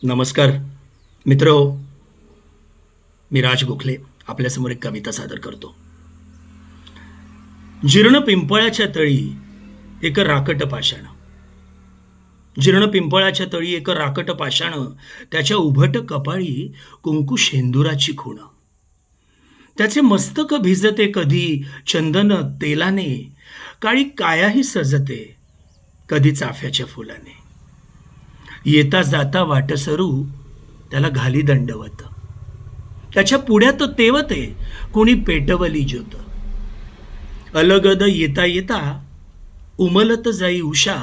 नमस्कार मित्र, मी राज गोखले आपल्यासमोर एक कविता सादर करतो. जीर्ण पिंपळाच्या तळी एक राकट पाषाण, जीर्ण पिंपळाच्या तळी एक राकट पाषाण, त्याच्या उभट कपाळी कुंकू शेंदुराची खूण. त्याचे मस्तक भिजते कधी चंदन तेलाने, काळी कायाही सजते कधी चाफ्याच्या फुलाने. येता जाता वाटसरू त्याला घाली दंडवत, त्याच्या पुढ्यात तेवते कोणी पेटवली ज्योत. अलगद येता येता उमलत जाई उषा,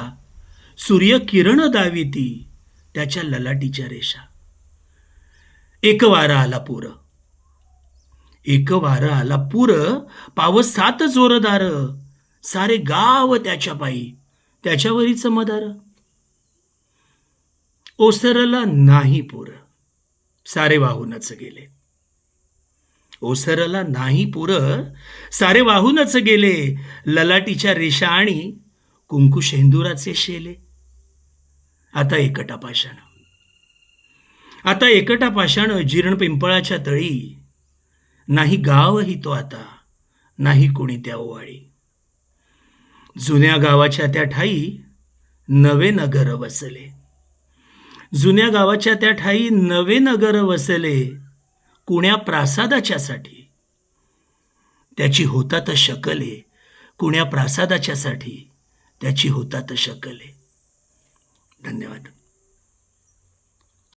सूर्य किरण दाविती त्याच्या ललाटीच्या रेषा. एक वारा आला पूर, एक वार आला पूर, पावस सात जोरदार, सारे गाव त्याच्या पायी त्याच्यावरीच मदार. ओसरला नाही पूर, सारे वाहूनच गेले. ओसरला नाही पूर, सारे वाहूनच गेले. ललाटीच्या रेषा आणि कुंकू शेंदुराचे शेले. आता एकटा पाषाण, आता एकटा पाषाण जीर्ण पिंपळाच्या तळी. नाही गावही तो आता, नाही कोणी त्या ओवाळी. जुन्या गावाच्या त्या ठाई नवे नगर वसले, जुन्या गावाच्या त्या ठाई नवे नगर वसले. कुण्या प्रासादाच्या साठी त्याची होतात शकले, कुण्या प्रासादाच्या साठी त्याची होतात शकले. धन्यवाद.